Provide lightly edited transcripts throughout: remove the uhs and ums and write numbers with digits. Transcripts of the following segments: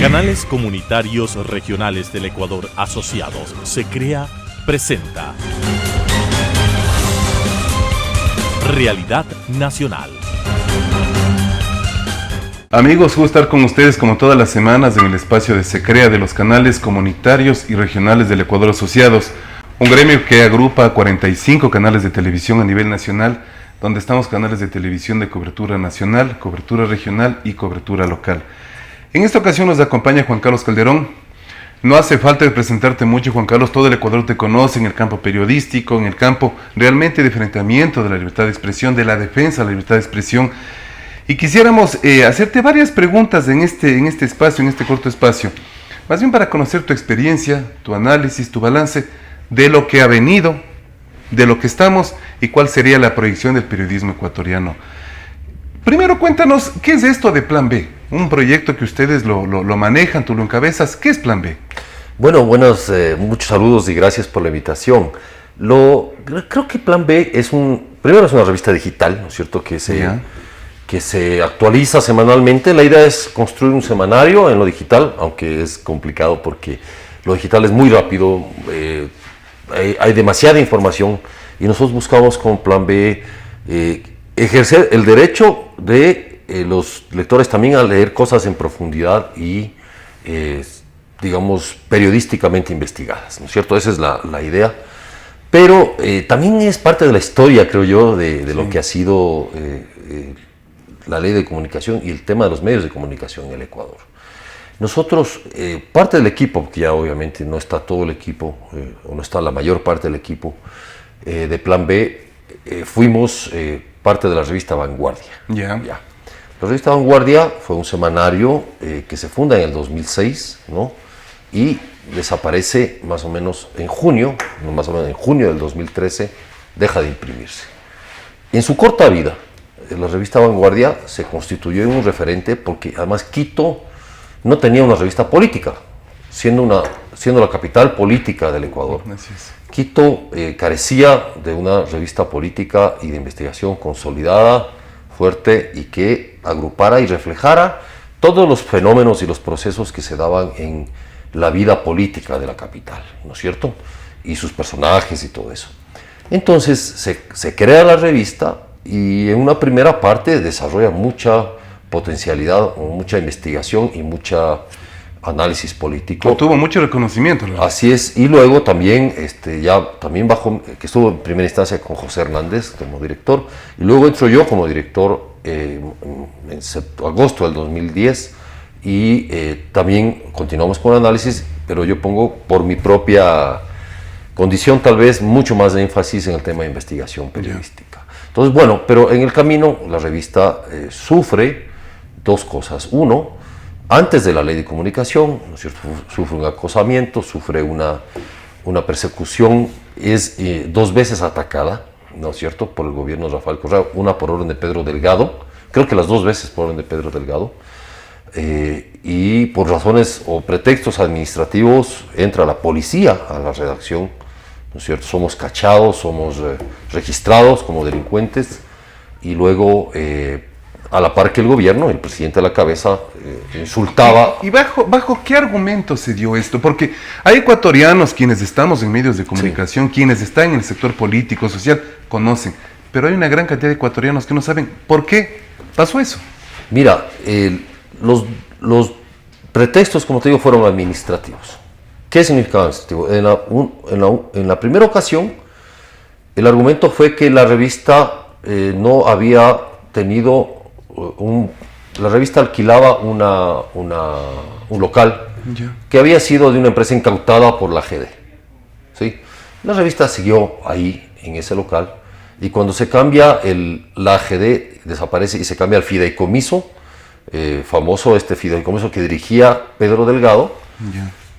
Canales Comunitarios Regionales del Ecuador Asociados, SECREA, presenta Realidad Nacional. Amigos, gusto estar con ustedes como todas las semanas en el espacio de SECREA de los Canales Comunitarios y Regionales del Ecuador Asociados, un gremio que agrupa a 45 canales de televisión a nivel nacional, donde estamos canales de televisión de cobertura nacional, cobertura regional y cobertura local. En esta ocasión nos acompaña Juan Carlos Calderón. No hace falta presentarte mucho, Juan Carlos, todo el Ecuador te conoce en el campo periodístico, en el campo realmente de enfrentamiento de la libertad de expresión, de la defensa de la libertad de expresión. Y quisiéramos hacerte varias preguntas en este espacio, en este corto espacio, más bien para conocer tu experiencia, tu análisis, tu balance de lo que ha venido, de lo que estamos y cuál sería la proyección del periodismo ecuatoriano. Primero cuéntanos, ¿qué es esto de Plan B? Un proyecto que ustedes lo manejan, tú lo encabezas. ¿Qué es Plan B? Bueno, muchos saludos y gracias por la invitación. Creo que Plan B primero es una revista digital, ¿no es cierto?, que se actualiza semanalmente. La idea es construir un semanario en lo digital, aunque es complicado porque lo digital es muy rápido, hay demasiada información y nosotros buscamos con Plan B ejercer el derecho de los lectores también a leer cosas en profundidad y, digamos, periodísticamente investigadas, ¿no es cierto? Esa es la idea. Pero también es parte de la historia, creo yo, de lo que ha sido la ley de comunicación y el tema de los medios de comunicación en el Ecuador. Nosotros, parte del equipo, porque ya obviamente no está todo el equipo, o no está la mayor parte del equipo de Plan B, fuimos parte de la revista Vanguardia. Ya. La revista Vanguardia fue un semanario que se funda en el 2006, ¿no? Y desaparece más o menos en junio del 2013, deja de imprimirse. En su corta vida, la revista Vanguardia se constituyó en un referente porque además Quito no tenía una revista política, siendo la capital política del Ecuador. Quito carecía de una revista política y de investigación consolidada, fuerte y que agrupara y reflejara todos los fenómenos y los procesos que se daban en la vida política de la capital, ¿no es cierto? Y sus personajes y todo eso. Entonces se crea la revista y en una primera parte desarrolla mucha potencialidad, mucha investigación y mucha análisis político. Tuvo mucho reconocimiento, ¿no? Así es, y luego también, que estuvo en primera instancia con José Hernández como director, y luego entro yo como director en agosto del 2010, y también continuamos con el análisis, pero yo pongo por mi propia condición tal vez mucho más de énfasis en el tema de investigación periodística. Entonces, bueno, pero en el camino la revista sufre dos cosas. Uno, antes de la ley de comunicación, ¿no es cierto?, sufre un acosamiento, sufre una persecución, es 2 veces atacada, ¿no es cierto?, por el gobierno de Rafael Correa, una por orden de Pedro Delgado, creo que las 2 veces por orden de Pedro Delgado, y por razones o pretextos administrativos entra la policía a la redacción, ¿no es cierto?, somos cachados, somos registrados como delincuentes y luego a la par que el gobierno, el presidente a la cabeza, insultaba. ¿Y bajo qué argumento se dio esto? Porque hay ecuatorianos quienes estamos en medios de comunicación, sí, quienes están en el sector político, social, conocen, pero hay una gran cantidad de ecuatorianos que no saben por qué pasó eso. Mira, los pretextos, como te digo, fueron administrativos. ¿Qué significaba administrativo? En la primera ocasión, el argumento fue que la revista no había tenido la revista alquilaba un local que había sido de una empresa incautada por la AGD, ¿sí? La revista siguió ahí, en ese local, y cuando se cambia, la AGD desaparece y se cambia al fideicomiso, famoso fideicomiso que dirigía Pedro Delgado,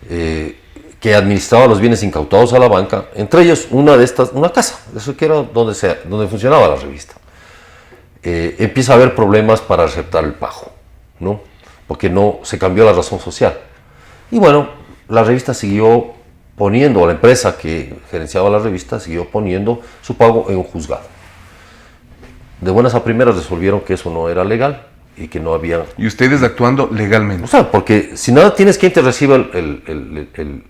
que administraba los bienes incautados a la banca, entre ellos una casa, eso que era donde funcionaba la revista. Empieza a haber problemas para aceptar el pago, ¿no? Porque no se cambió la razón social. Y bueno, la revista siguió poniendo, la empresa que gerenciaba la revista siguió poniendo su pago en un juzgado. De buenas a primeras resolvieron que eso no era legal y que no había... Y ustedes actuando legalmente. O sea, porque si nada tienes quien te reciba el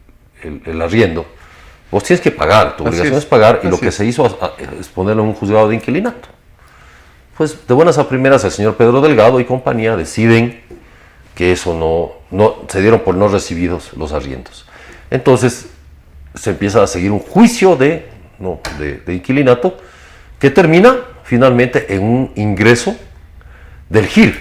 arriendo, vos tienes que pagar, tu obligación es pagar, y lo que se hizo es ponerlo en un juzgado de inquilinato. Pues de buenas a primeras el señor Pedro Delgado y compañía deciden que eso no se dieron por no recibidos los arriendos. Entonces se empieza a seguir un juicio de inquilinato que termina finalmente en un ingreso del GIR,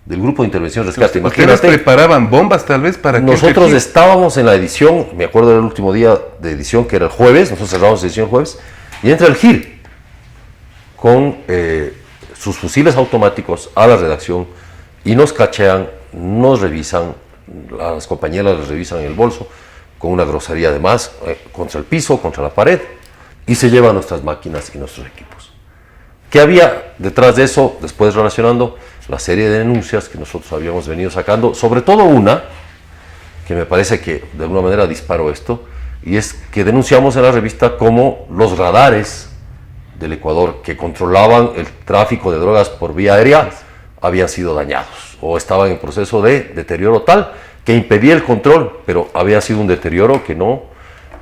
del Grupo de Intervención y Rescate. ¿Ustedes preparaban bombas tal vez para que... Nosotros estábamos en la edición, me acuerdo del último día de edición que era el jueves, nosotros cerramos la edición el jueves, y entra el GIR con sus fusiles automáticos a la redacción y nos cachean, nos revisan, las compañeras les revisan el bolso con una grosería además, contra el piso, contra la pared, y se llevan nuestras máquinas y nuestros equipos. ¿Qué había detrás de eso? Después relacionando la serie de denuncias que nosotros habíamos venido sacando, sobre todo una, que me parece que de alguna manera disparó esto, y es que denunciamos en la revista cómo los radares del Ecuador que controlaban el tráfico de drogas por vía aérea habían sido dañados o estaban en proceso de deterioro tal que impedía el control, pero había sido un deterioro que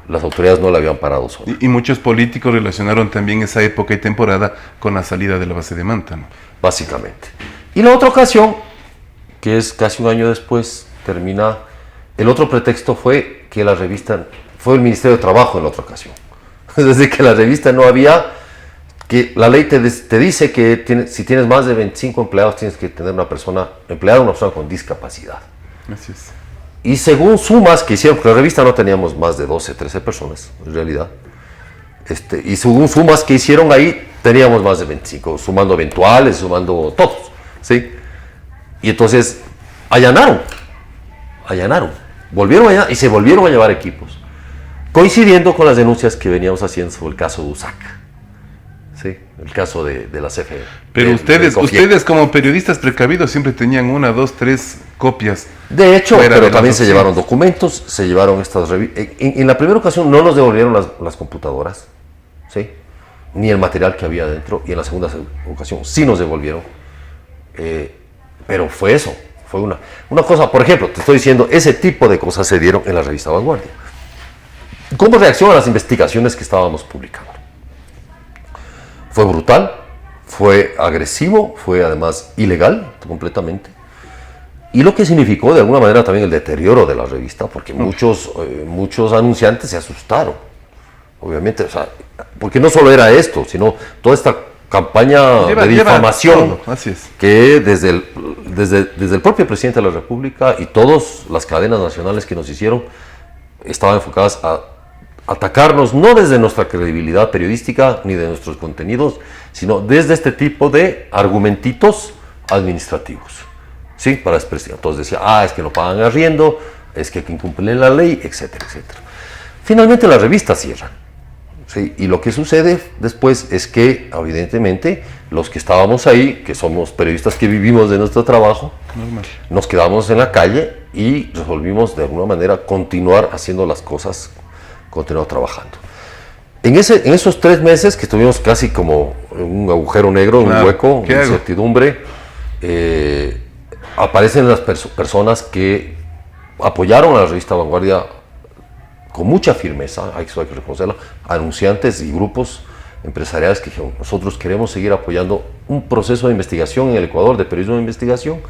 las autoridades no le habían parado solo. Y muchos políticos relacionaron también esa época y temporada con la salida de la base de Manta, ¿no? Básicamente. Y la otra ocasión, que es casi un año después, termina, el otro pretexto fue que la revista, fue el Ministerio de Trabajo en la otra ocasión. Es decir, que la revista no había, que la ley te dice que si tienes más de 25 empleados tienes que tener una persona con discapacidad. Así es. Y según sumas que hicieron, porque la revista no teníamos más de 12, 13 personas, en realidad, y según sumas que hicieron ahí, teníamos más de 25, sumando eventuales, sumando todos, ¿sí? Y entonces, allanaron, volvieron allá y se volvieron a llevar equipos, coincidiendo con las denuncias que veníamos haciendo sobre el caso de USAC, ¿sí? El caso de la CFE. Pero ustedes como periodistas precavidos siempre tenían 1, 2, 3 copias. De hecho, pero también se llevaron documentos, se llevaron estas revistas. En la primera ocasión no nos devolvieron las computadoras, ¿sí? Ni el material que había dentro, y en la segunda ocasión sí nos devolvieron. Pero fue eso, fue una cosa, por ejemplo, te estoy diciendo, ese tipo de cosas se dieron en la revista Vanguardia. ¿Cómo reacciona a las investigaciones que estábamos publicando? Fue brutal, fue agresivo, fue además ilegal completamente. Y lo que significó de alguna manera también el deterioro de la revista, porque muchos anunciantes se asustaron, obviamente, o sea, porque no solo era esto, sino toda esta campaña de difamación que desde el propio presidente de la República y todas las cadenas nacionales que nos hicieron estaban enfocadas a atacarnos no desde nuestra credibilidad periodística ni de nuestros contenidos, sino desde este tipo de argumentitos administrativos, ¿sí? Para desprestigiar. Entonces decía, es que no pagan arriendo, es que incumplen la ley, etcétera, etcétera. Finalmente la revista cierra, ¿sí? Y lo que sucede después es que, evidentemente, los que estábamos ahí, que somos periodistas que vivimos de nuestro trabajo, nos quedamos en la calle y resolvimos de alguna manera continuar haciendo las cosas, continuar trabajando. En esos 3 meses que estuvimos casi como en un agujero negro, un hueco, una incertidumbre, aparecen las personas que apoyaron a la revista Vanguardia con mucha firmeza, eso hay que reconocerlo, anunciantes y grupos empresariales que dijeron, nosotros queremos seguir apoyando un proceso de investigación en el Ecuador, de periodismo de investigación,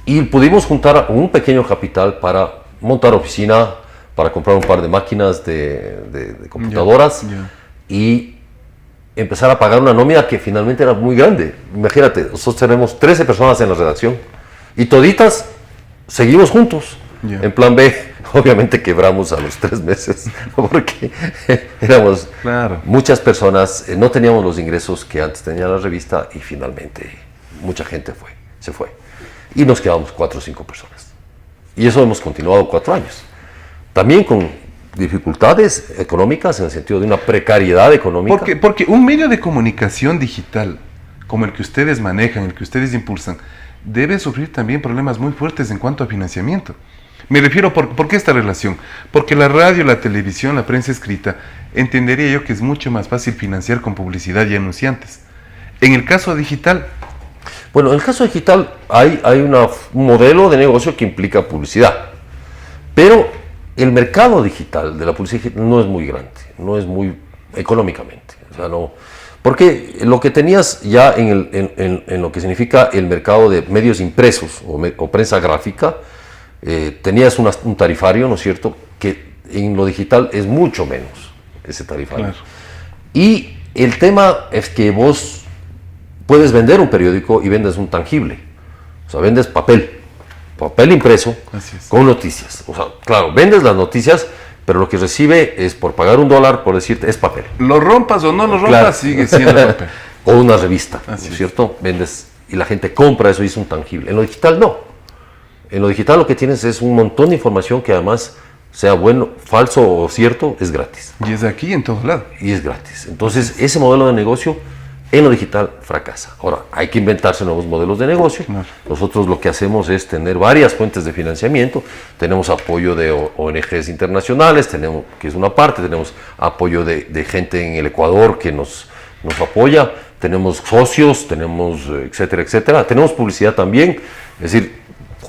y pudimos juntar un pequeño capital para montar oficina, para comprar un par de máquinas de computadoras y empezar a pagar una nómina que finalmente era muy grande. Imagínate, nosotros tenemos 13 personas en la redacción y toditas seguimos juntos. En plan B, obviamente quebramos a los 3 meses porque éramos muchas personas, no teníamos los ingresos que antes tenía la revista y finalmente mucha gente se fue. Y nos quedamos 4 o 5 personas. Y eso hemos continuado 4 años. También con dificultades económicas, en el sentido de una precariedad económica. Porque un medio de comunicación digital, como el que ustedes manejan, el que ustedes impulsan, debe sufrir también problemas muy fuertes en cuanto a financiamiento. Me refiero, ¿por qué esta relación? Porque la radio, la televisión, la prensa escrita, entendería yo que es mucho más fácil financiar con publicidad y anunciantes. En el caso digital... Bueno, en el caso digital hay un modelo de negocio que implica publicidad, pero el mercado digital de la publicidad digital no es muy grande, no es muy económicamente. O sea, no, porque lo que tenías ya en lo que significa el mercado de medios impresos o prensa gráfica, tenías un tarifario, ¿no es cierto?, que en lo digital es mucho menos ese tarifario. Claro. Y el tema es que vos puedes vender un periódico y vendes un tangible. O sea, vendes papel impreso con noticias. O sea, claro, vendes las noticias, pero lo que recibe es por pagar $1, por decirte, es papel. Lo rompas o no lo rompas, claro, sigue siendo papel. O una revista, ¿no es cierto? Vendes y la gente compra eso y es un tangible. En lo digital no. En lo digital lo que tienes es un montón de información que además, sea bueno, falso o cierto, es gratis. Y es aquí en todos lados. Y es gratis. Entonces, ese modelo de negocio en lo digital fracasa. Ahora, hay que inventarse nuevos modelos de negocio. Claro. Nosotros lo que hacemos es tener varias fuentes de financiamiento. Tenemos apoyo de ONGs internacionales, que es una parte, tenemos apoyo de gente en el Ecuador que nos apoya, tenemos socios, tenemos etcétera, etcétera. Tenemos publicidad también, es decir,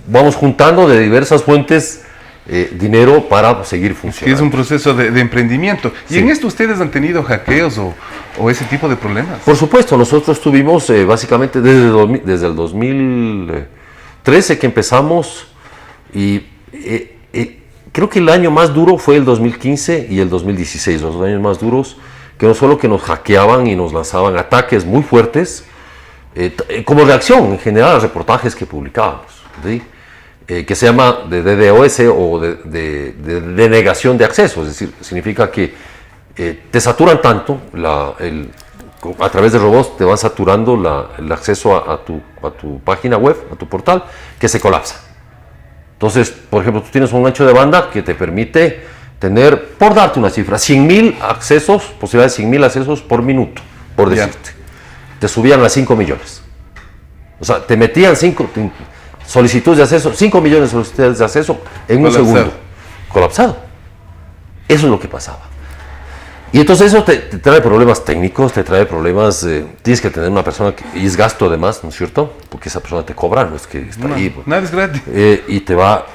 vamos juntando de diversas fuentes dinero para seguir funcionando. Es un proceso de emprendimiento. ¿Y sí, en esto ustedes han tenido hackeos o ese tipo de problemas? Por supuesto, nosotros tuvimos básicamente desde el 2013 que empezamos y creo que el año más duro fue el 2015 y el 2016, los años más duros, que no solo que nos hackeaban y nos lanzaban ataques muy fuertes, como reacción en general a reportajes que publicábamos, ¿sí? Que se llama de DDoS o de denegación de acceso, es decir, significa que te saturan tanto, a través de robots te van saturando el acceso a tu página web, a tu portal, que se colapsa. Entonces, por ejemplo, tú tienes un ancho de banda que te permite tener, por darte una cifra, 100.000 accesos, posibilidades de 100.000 accesos por minuto, por decirte. Te subían a 5 millones. O sea, te metían solicitudes de acceso, 5 millones de solicitudes de acceso en un segundo. Colapsado. Eso es lo que pasaba. Y entonces eso te trae problemas técnicos, te trae problemas, tienes que tener una persona, y es gasto además, ¿no es cierto? Porque esa persona te cobra, no es que está ahí. Nada es gratis. Y te va...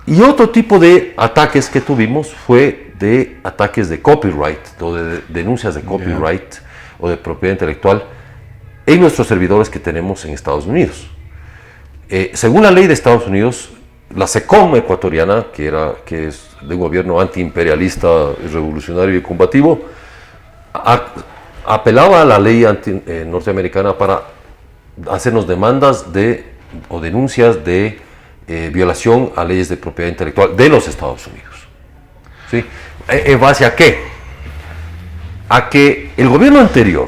Y otro tipo de ataques que tuvimos fue de ataques de copyright, o de denuncias de copyright o de propiedad intelectual en nuestros servidores que tenemos en Estados Unidos. Según la ley de Estados Unidos, la SECOM ecuatoriana, que es de un gobierno antiimperialista, revolucionario y combativo, apelaba a la ley norteamericana para hacernos demandas o denuncias de violación a leyes de propiedad intelectual de los Estados Unidos. ¿Sí? ¿En base a qué? A que el gobierno anterior,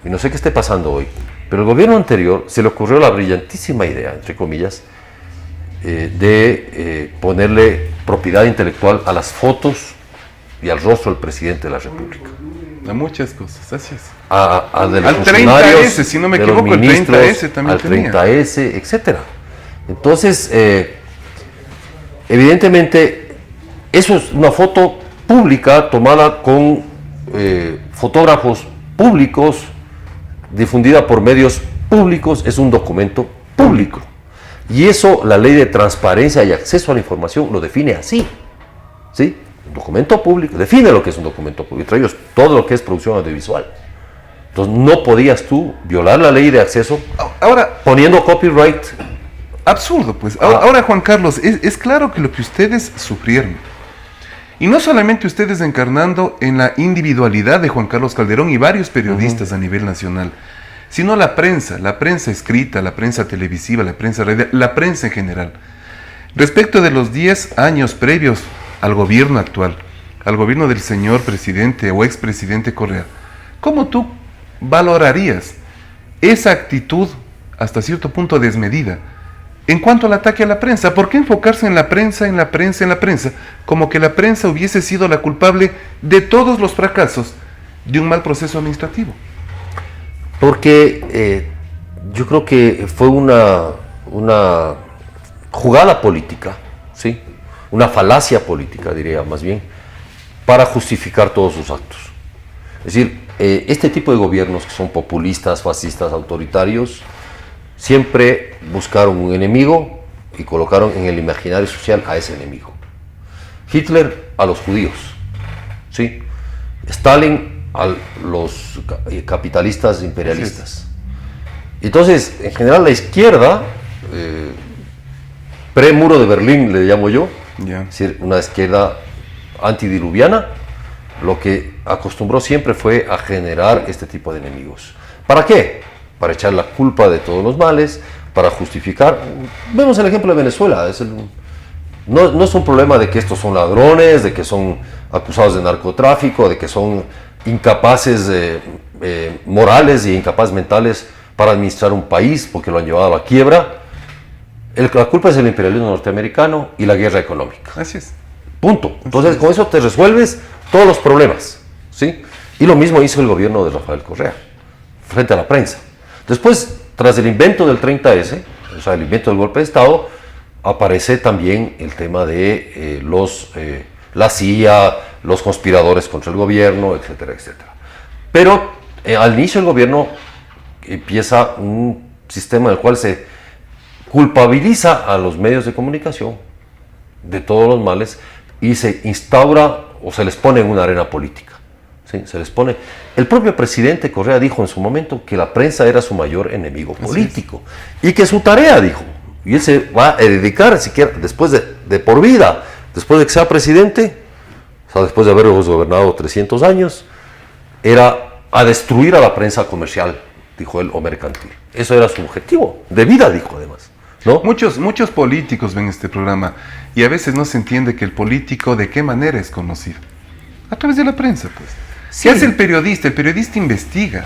y no sé qué esté pasando hoy, pero el gobierno anterior se le ocurrió la brillantísima idea, entre comillas, de ponerle propiedad intelectual a las fotos y al rostro del presidente de la República. A muchas cosas, así es. De los al 30S, si no me equivoco, el 30S también al 30S, etcétera. Entonces, evidentemente, eso es una foto pública tomada con fotógrafos públicos, difundida por medios públicos, es un documento público. Y eso, la ley de transparencia y acceso a la información lo define así. ¿Sí? Un documento público, define lo que es un documento público, entre ellos todo lo que es producción audiovisual. Entonces, no podías tú violar la ley de acceso ahora poniendo copyright. Absurdo, pues. Ahora, Juan Carlos, es claro que lo que ustedes sufrieron, y no solamente ustedes encarnando en la individualidad de Juan Carlos Calderón y varios periodistas a nivel nacional, sino la prensa escrita, la prensa televisiva, la prensa radial, la prensa en general. Respecto de los 10 años previos al gobierno actual, al gobierno del señor presidente o expresidente Correa, ¿cómo tú valorarías esa actitud hasta cierto punto desmedida en cuanto al ataque a la prensa? ¿Por qué enfocarse en la prensa, en la prensa, en la prensa? Como que la prensa hubiese sido la culpable de todos los fracasos de un mal proceso administrativo. Porque yo creo que fue una jugada política, ¿sí? Una falacia política, diría más bien, para justificar todos sus actos. Es decir, este tipo de gobiernos que son populistas, fascistas, autoritarios, siempre buscaron un enemigo y colocaron en el imaginario social a ese enemigo. Hitler a los judíos, ¿sí? Stalin a los capitalistas imperialistas. Entonces, en general, la izquierda, pre-muro de Berlín, le llamo yo, es decir, una izquierda antidiluviana, lo que acostumbró siempre fue a generar este tipo de enemigos. ¿Para qué? Para echar la culpa de todos los males, para justificar. Vemos el ejemplo de Venezuela. No es un problema de que estos son ladrones, de que son acusados de narcotráfico, de que son incapaces morales y incapaces mentales para administrar un país porque lo han llevado a la quiebra. La culpa es el imperialismo norteamericano y la guerra económica. Así es. Punto. Entonces, con eso te resuelves todos los problemas, ¿sí? Y lo mismo hizo el gobierno de Rafael Correa, frente a la prensa. Después, tras el invento del 30S, o sea, el invento del golpe de Estado, aparece también el tema de la CIA, los conspiradores contra el gobierno, etcétera, etcétera. Pero al inicio del gobierno empieza un sistema en el cual se culpabiliza a los medios de comunicación de todos los males y se instaura o se les pone en una arena política. ¿Sí? Se les pone. El propio presidente Correa dijo en su momento que la prensa era su mayor enemigo político y que su tarea, dijo, y él se va a dedicar siquiera después de por vida, después de que sea presidente, o sea, después de haber gobernado 300 años, era a destruir a la prensa comercial, dijo él, o mercantil. Eso era su objetivo de vida, dijo además, ¿no? Muchos políticos ven este programa y a veces no se entiende que el político de qué manera es conocido. A través de la prensa, pues. Sí. ¿Qué hace el periodista? El periodista investiga,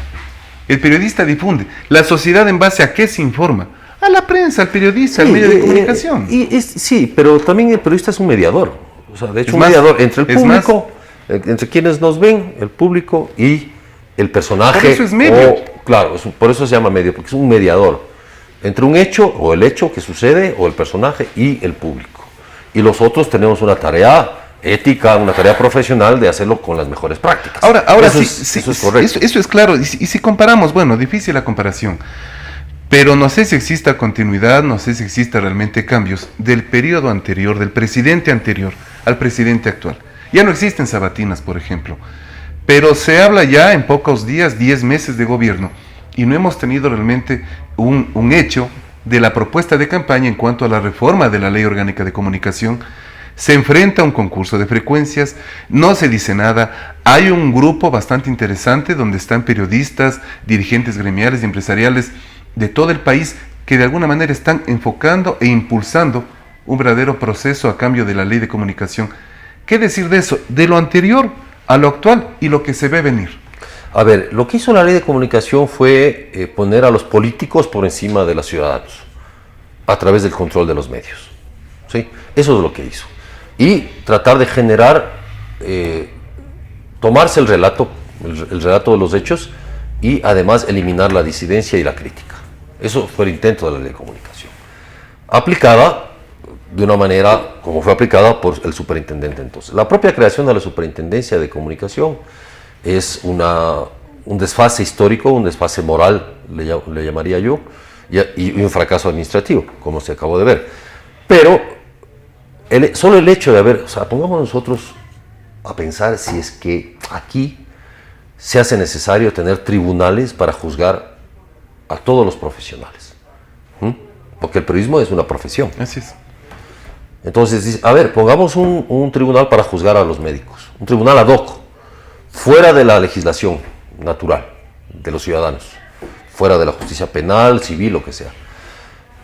el periodista difunde. ¿La sociedad en base a qué se informa? A la prensa, al periodista, al medio de comunicación. Sí, pero también el periodista es un mediador. O sea, de hecho, un más, mediador entre el público, entre quienes nos ven, el público y el personaje. Por eso es medio. Claro, por eso se llama medio, porque es un mediador entre un hecho o el hecho que sucede o el personaje y el público. Y los otros tenemos una tarea ética, una tarea profesional de hacerlo con las mejores prácticas. Ahora eso sí, eso es correcto. Eso es claro. Y si comparamos, bueno, difícil la comparación. Pero no sé si exista continuidad, no sé si exista realmente cambios del periodo anterior, del presidente anterior al presidente actual. Ya no existen sabatinas, por ejemplo. Pero se habla ya en pocos días, 10 meses de gobierno, y no hemos tenido realmente un hecho de la propuesta de campaña en cuanto a la reforma de la Ley Orgánica de Comunicación. Se enfrenta a un concurso de frecuencias, no se dice nada. Hay un grupo bastante interesante donde están periodistas, dirigentes gremiales y empresariales de todo el país que de alguna manera están enfocando e impulsando un verdadero proceso a cambio de la Ley de Comunicación. ¿Qué decir de eso? De lo anterior a lo actual y lo que se ve venir. A ver, lo que hizo la Ley de Comunicación fue poner a los políticos por encima de los ciudadanos a través del control de los medios, ¿sí? Eso es lo que hizo. Y tratar de generar, tomarse el relato de los hechos y además eliminar la disidencia y la crítica. Eso fue el intento de la Ley de Comunicación. Aplicada de una manera como fue aplicada por el superintendente entonces. La propia creación de la Superintendencia de Comunicación es un desfase histórico, un desfase moral, le llamaría yo, y un fracaso administrativo, como se acabó de ver. Pero solo el hecho de haber, o sea, pongamos nosotros a pensar si es que aquí se hace necesario tener tribunales para juzgar a todos los profesionales. Porque el periodismo es una profesión. Así es. Entonces, a ver, pongamos un tribunal para juzgar a los médicos, un tribunal ad hoc, fuera de la legislación natural de los ciudadanos, fuera de la justicia penal, civil, lo que sea.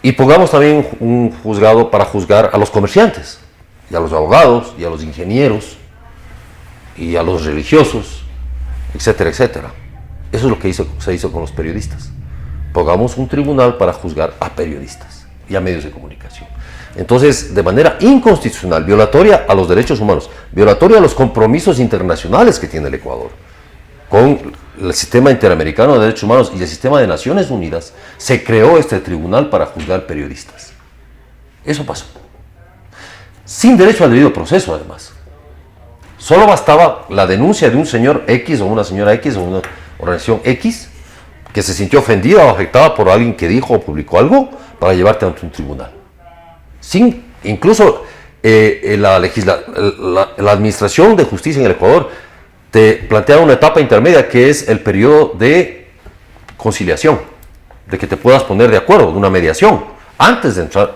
Y pongamos también un juzgado para juzgar a los comerciantes, y a los abogados, y a los ingenieros, y a los religiosos, etcétera, etcétera. Eso es lo que se hizo con los periodistas. Pongamos un tribunal para juzgar a periodistas y a medios de comunicación. Entonces, de manera inconstitucional, violatoria a los derechos humanos, violatoria a los compromisos internacionales que tiene el Ecuador, con el sistema interamericano de derechos humanos y el sistema de Naciones Unidas, se creó este tribunal para juzgar periodistas. Eso pasó. Sin derecho al debido proceso, además. Solo bastaba la denuncia de un señor X o una señora X o una organización X que se sintió ofendida o afectada por alguien que dijo o publicó algo para llevarte ante un tribunal. Incluso la Administración de Justicia en el Ecuador te plantea una etapa intermedia que es el periodo de conciliación, de que te puedas poner de acuerdo, de una mediación, antes de entrar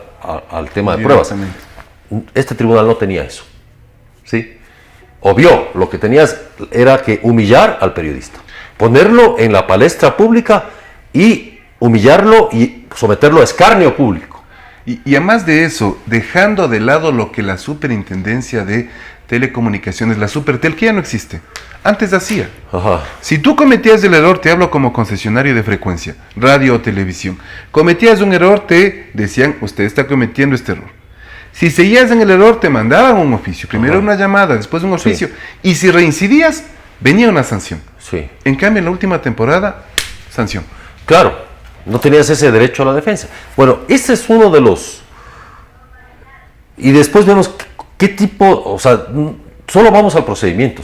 al tema de pruebas. Este tribunal no tenía eso, ¿sí? Obvio, lo que tenías era que humillar al periodista, ponerlo en la palestra pública y humillarlo y someterlo a escarnio público. Y además de eso, dejando de lado lo que la Superintendencia de Telecomunicaciones, la Supertel, que ya no existe, antes hacía. Ajá. Si tú cometías el error, te hablo como concesionario de frecuencia, radio o televisión, cometías un error, te decían, usted está cometiendo este error. Si seguías en el error, te mandaban un oficio, primero una llamada, después un oficio, y si reincidías, venía una sanción. Sí. En cambio, en la última temporada, sanción. Claro, no tenías ese derecho a la defensa. Bueno, ese es uno de los... Y después vemos qué tipo, o sea, solo vamos al procedimiento,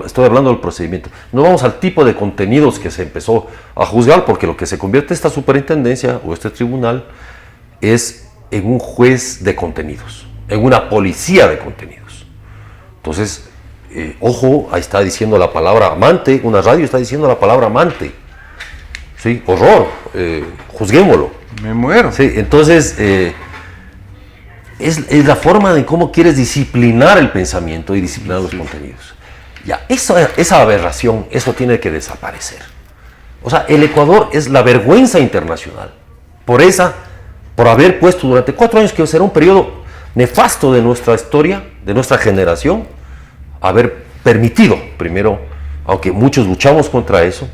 estoy hablando del procedimiento, no vamos al tipo de contenidos que se empezó a juzgar, porque lo que se convierte esta superintendencia o este tribunal es en un juez de contenidos, en una policía de contenidos. Entonces, ojo, ahí está diciendo la palabra amante, una radio está diciendo la palabra amante. Sí, horror, juzguémoslo. Me muero. Sí, entonces, es la forma de cómo quieres disciplinar el pensamiento y disciplinar los contenidos. Ya, esa aberración, eso tiene que desaparecer. O sea, el Ecuador es la vergüenza internacional por haber puesto durante 4 años, que será un periodo nefasto de nuestra historia, de nuestra generación, haber permitido, primero, aunque muchos luchamos contra eso,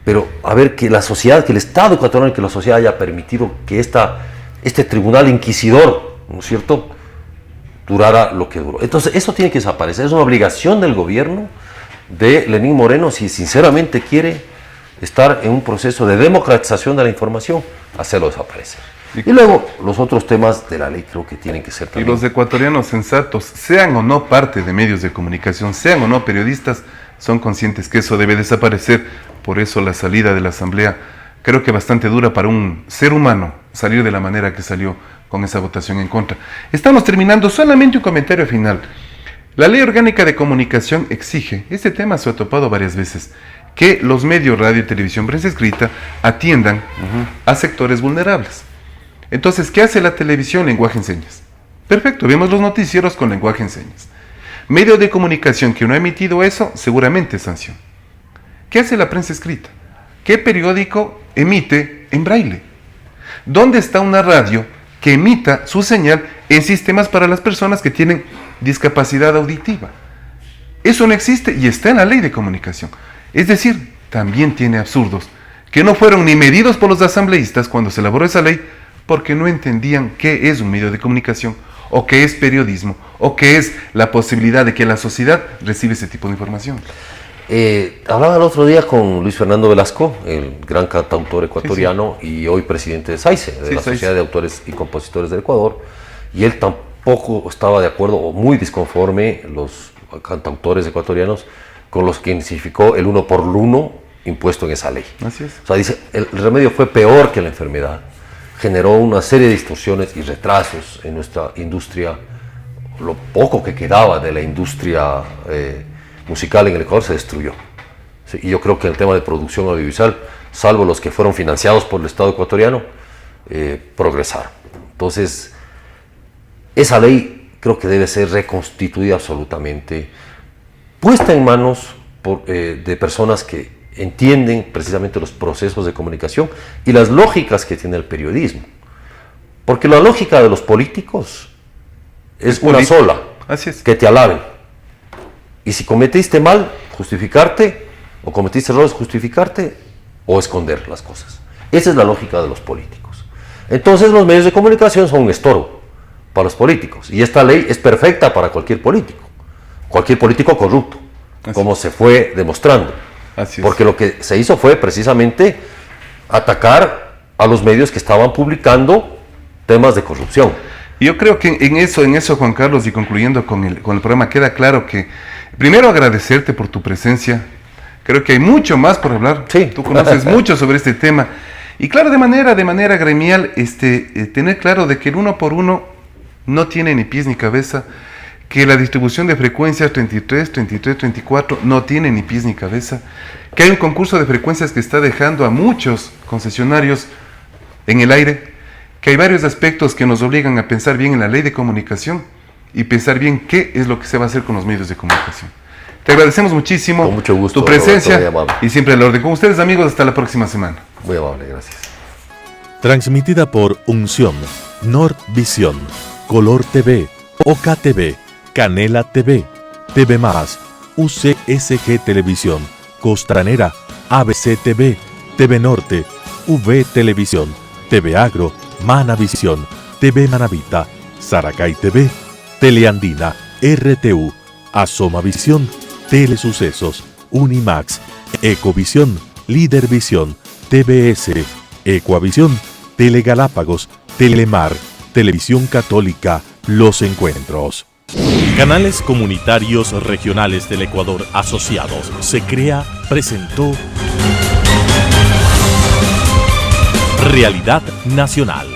pero a ver que la sociedad, que el Estado ecuatoriano, que la sociedad haya permitido que este tribunal inquisidor, ¿no es cierto?, durara lo que duró. Entonces, eso tiene que desaparecer. Es una obligación del gobierno de Lenín Moreno, si sinceramente quiere estar en un proceso de democratización de la información, hacerlo desaparecer. Y luego, los otros temas de la ley creo que tienen que ser también. Y los ecuatorianos sensatos, sean o no parte de medios de comunicación, sean o no periodistas, son conscientes que eso debe desaparecer. Por eso la salida de la Asamblea, creo que bastante dura para un ser humano salir de la manera que salió con esa votación en contra. Estamos terminando, solamente un comentario final. La Ley Orgánica de Comunicación exige, este tema se ha topado varias veces, que los medios, radio y televisión, prensa escrita, atiendan a sectores vulnerables. Entonces, ¿qué hace la televisión? Lenguaje en señas. Perfecto, vemos los noticieros con lenguaje en señas. Medio de comunicación que no ha emitido eso, seguramente es sanción. ¿Qué hace la prensa escrita? ¿Qué periódico emite en braille? ¿Dónde está una radio que emita su señal en sistemas para las personas que tienen discapacidad auditiva? Eso no existe y está en la ley de comunicación. Es decir, también tiene absurdos que no fueron ni medidos por los asambleístas cuando se elaboró esa ley, porque no entendían qué es un medio de comunicación, o qué es periodismo, o qué es la posibilidad de que la sociedad reciba ese tipo de información. Hablaba el otro día con Luis Fernando Velasco, el gran cantautor ecuatoriano, y hoy presidente de SAICE, de la Sociedad de Autores y Compositores del Ecuador, y él tampoco estaba de acuerdo, o muy disconforme, los cantautores ecuatorianos, con los que significó el 1 por 1 impuesto en esa ley. Así es. O sea, dice, el remedio fue peor que la enfermedad. Generó una serie de distorsiones y retrasos en nuestra industria. Lo poco que quedaba de la industria musical en el Ecuador se destruyó. Sí, y yo creo que el tema de producción audiovisual, salvo los que fueron financiados por el Estado ecuatoriano, progresaron. Entonces, esa ley creo que debe ser reconstituida absolutamente, puesta en manos de personas que entienden precisamente los procesos de comunicación y las lógicas que tiene el periodismo. Porque la lógica de los políticos es una sola, así es, que te alaben. Y si cometiste mal, justificarte, o cometiste errores, justificarte, o esconder las cosas. Esa es la lógica de los políticos. Entonces los medios de comunicación son un estorbo para los políticos. Y esta ley es perfecta para cualquier político corrupto, como se fue demostrando. Porque lo que se hizo fue precisamente atacar a los medios que estaban publicando temas de corrupción. Yo creo que en eso, Juan Carlos, y concluyendo con el programa, queda claro que, primero, agradecerte por tu presencia, Creo que hay mucho más por hablar. Sí. Tú conoces mucho sobre este tema. Y claro, de manera gremial, tener claro de que el 1 por 1 no tiene ni pies ni cabeza, que la distribución de frecuencias 33, 33, 34 no tiene ni pies ni cabeza, que hay un concurso de frecuencias que está dejando a muchos concesionarios en el aire, que hay varios aspectos que nos obligan a pensar bien en la ley de comunicación y pensar bien qué es lo que se va a hacer con los medios de comunicación. Te agradecemos muchísimo con mucho gusto, tu presencia, Roberto, y siempre al orden. Con ustedes, amigos, hasta la próxima semana. Muy amable, gracias. Transmitida por Unción, Nordvisión, Color TV, OKTV, Canela TV, TV+, UCSG Televisión, Costranera, ABC TV, TV Norte, V Televisión, TV Agro, Manavisión, TV Manavita, Saracay TV, Teleandina, RTU, Asomavisión, Telesucesos, Unimax, Ecovisión, Lidervisión, TVS, Ecuavisión, Telegalápagos, Telemar, Televisión Católica, Los Encuentros. Canales Comunitarios Regionales del Ecuador Asociados, SECREA, presentó Realidad Nacional.